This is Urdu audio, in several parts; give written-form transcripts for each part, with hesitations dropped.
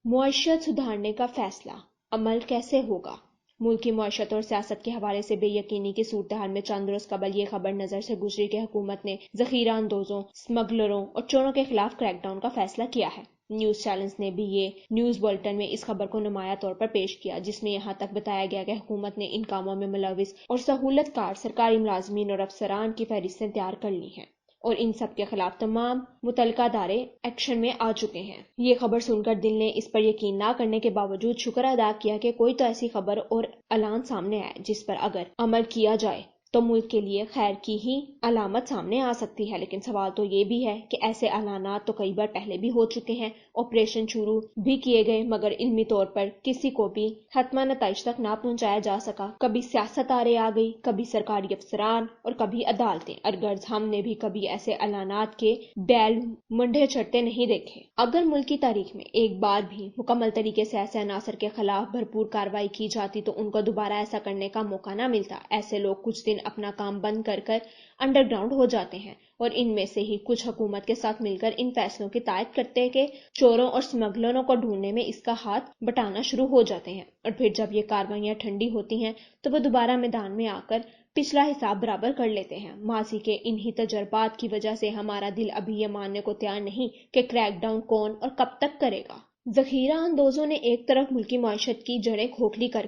معیشت سدھارنے کا فیصلہ عمل کیسے ہوگا؟ ملک کی معیشت اور سیاست کے حوالے سے بے یقینی کی صورتحال میں چند روز قبل یہ خبر نظر سے گزری کہ حکومت نے ذخیرہ اندوزوں، اسمگلروں اور چوروں کے خلاف کریک ڈاؤن کا فیصلہ کیا ہے۔ نیوز چینلز نے بھی یہ نیوز بلٹن میں اس خبر کو نمایاں طور پر پیش کیا، جس میں یہاں تک بتایا گیا کہ حکومت نے ان کاموں میں ملوث اور سہولت کار سرکاری ملازمین اور افسران کی فہرستیں تیار کر لی ہیں اور ان سب کے خلاف تمام متعلقہ ادارے ایکشن میں آ چکے ہیں۔ یہ خبر سن کر دل نے اس پر یقین نہ کرنے کے باوجود شکر ادا کیا کہ کوئی تو ایسی خبر اور اعلان سامنے آئے جس پر اگر عمل کیا جائے تو ملک کے لیے خیر کی ہی علامت سامنے آ سکتی ہے۔ لیکن سوال تو یہ بھی ہے کہ ایسے اعلانات تو کئی بار پہلے بھی ہو چکے ہیں، آپریشن شروع بھی کیے گئے، مگر علمی طور پر کسی کو بھی حتمی نتائج تک نہ پہنچایا جا سکا۔ کبھی سیاست آڑے آ گئی، کبھی سرکاری افسران اور کبھی عدالتیں، ارغرض ہم نے بھی کبھی ایسے اعلانات کے بیل منڈے چڑھتے نہیں دیکھے۔ اگر ملک کی تاریخ میں ایک بار بھی مکمل طریقے سے ایسے عناصر کے خلاف بھرپور کارروائی کی جاتی تو ان کو دوبارہ ایسا کرنے کا موقع نہ ملتا۔ ایسے لوگ کچھ دن اپنا کام بند کر انڈر گراؤنڈ ہو جاتے ہیں اور ان میں سے ہی کچھ حکومت کے ساتھ مل کر ان فیصلوں کی تائید کرتے کہ چوروں اور اسمگلروں کو ڈھونڈنے میں اس کا ہاتھ بٹانا شروع ہو جاتے ہیں، اور پھر جب یہ کارروائیاں ٹھنڈی ہوتی ہیں تو وہ دوبارہ میدان میں آ کر پچھلا حساب برابر کر لیتے ہیں۔ ماضی کے انہی تجربات کی وجہ سے ہمارا دل ابھی یہ ماننے کو تیار نہیں کہ کریک ڈاؤن کون اور کب تک کرے گا۔ ذخیرہ اندوزوں نے ایک طرف ملکی معیشت کی جڑیں کھوکھلی کر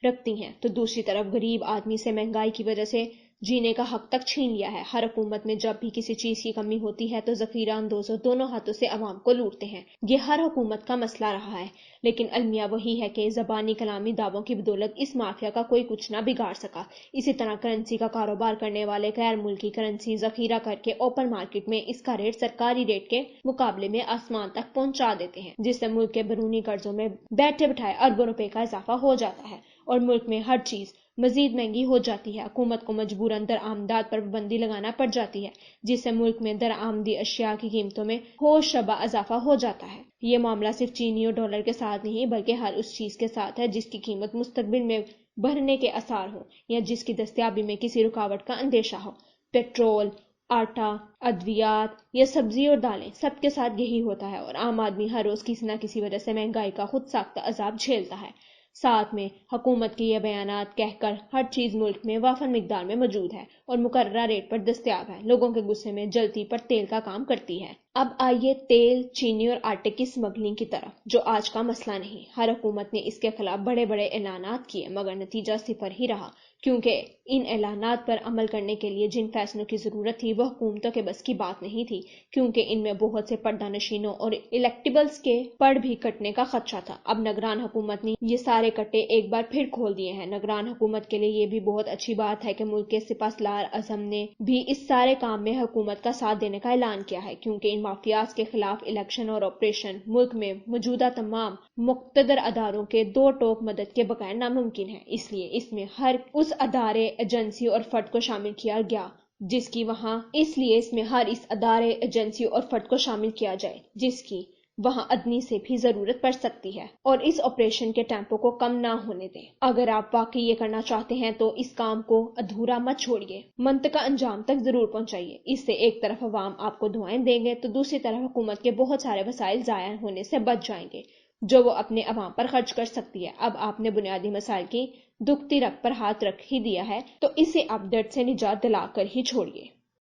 رکھتی ہیں تو دوسری طرف غریب آدمی سے مہنگائی کی وجہ سے جینے کا حق تک چھین لیا ہے۔ ہر حکومت میں جب بھی کسی چیز کی کمی ہوتی ہے تو ذخیرہ اندوزوں دونوں ہاتھوں سے عوام کو لوٹتے ہیں۔ یہ ہر حکومت کا مسئلہ رہا ہے، لیکن المیہ وہی ہے کہ زبانی کلامی دعووں کی بدولت اس مافیا کا کوئی کچھ نہ بگاڑ سکا۔ اسی طرح کرنسی کا کاروبار کرنے والے غیر ملکی کرنسی ذخیرہ کر کے اوپن مارکیٹ میں اس کا ریٹ سرکاری ریٹ کے مقابلے میں آسمان تک پہنچا دیتے ہیں، جس سے ملک کے بیرونی قرضوں میں بیٹھے بٹھائے اربوں روپے کا اضافہ ہو جاتا ہے اور ملک میں ہر چیز مزید مہنگی ہو جاتی ہے۔ حکومت کو مجبوراً درآمدات پر پابندی لگانا پڑ جاتی ہے، جس سے ملک میں درآمدی اشیاء کی قیمتوں میں ہوش ربا اضافہ ہو جاتا ہے۔ یہ معاملہ صرف چینی اور ڈالر کے ساتھ نہیں بلکہ ہر اس چیز کے ساتھ ہے جس کی قیمت مستقبل میں بڑھنے کے آثار ہوں یا جس کی دستیابی میں کسی رکاوٹ کا اندیشہ ہو۔ پیٹرول، آٹا، ادویات یا سبزی اور دالیں، سب کے ساتھ یہی ہوتا ہے اور عام آدمی ہر روز کسی نہ کسی وجہ سے مہنگائی کا خود ساختہ عذاب جھیلتا ہے۔ ساتھ میں حکومت کے یہ بیانات کہہ کر ہر چیز ملک میں وافر مقدار میں موجود ہے اور مقررہ ریٹ پر دستیاب ہے، لوگوں کے غصے میں جلتی پر تیل کا کام کرتی ہے۔ اب آئیے تیل، چینی اور آٹے کی اسمگلنگ کی طرف، جو آج کا مسئلہ نہیں۔ ہر حکومت نے اس کے خلاف بڑے بڑے اعلانات کیے مگر نتیجہ صفر ہی رہا، کیونکہ ان اعلانات پر عمل کرنے کے لیے جن فیصلوں کی ضرورت تھی وہ حکومتوں کے بس کی بات نہیں تھی، کیونکہ ان میں بہت سے پردہ نشینوں اور الیکٹیبلز کے پڑ بھی کٹنے کا خدشہ تھا۔ اب نگران حکومت نے یہ سارے کٹے ایک بار پھر کھول دیے ہیں۔ نگران حکومت کے لیے یہ بھی بہت اچھی بات ہے کہ ملک کے سپہ سالار اعظم نے بھی اس سارے کام میں حکومت کا ساتھ دینے کا اعلان کیا ہے، کیونکہ ان مافیاز کے خلاف الیکشن اور آپریشن ملک میں موجودہ تمام مقتدر اداروں کے دو ٹوک مدد کے بغیر ناممکن ہے۔ اس لیے اس میں ہر اس ادارے، ایجنسی اور فرد کو شامل کیا گیا جس کی وہاں ادنی سے بھی ضرورت پڑ سکتی ہے، اور اس آپریشن کے ٹیمپو کو کم نہ ہونے دیں۔ اگر آپ واقعی یہ کرنا چاہتے ہیں تو اس کام کو ادھورا مت چھوڑیے، منطقہ انجام تک ضرور پہنچائیے۔ اس سے ایک طرف عوام آپ کو دعائیں دیں گے تو دوسری طرف حکومت کے بہت سارے وسائل ضائع ہونے سے بچ جائیں گے جو وہ اپنے عوام پر خرچ کر سکتی ہے۔ اب آپ نے بنیادی مسائل کی دکھتی رگ پر ہاتھ رکھ ہی دیا ہے تو اسے آپ درد سے نجات دلا کر ہی چھوڑیے۔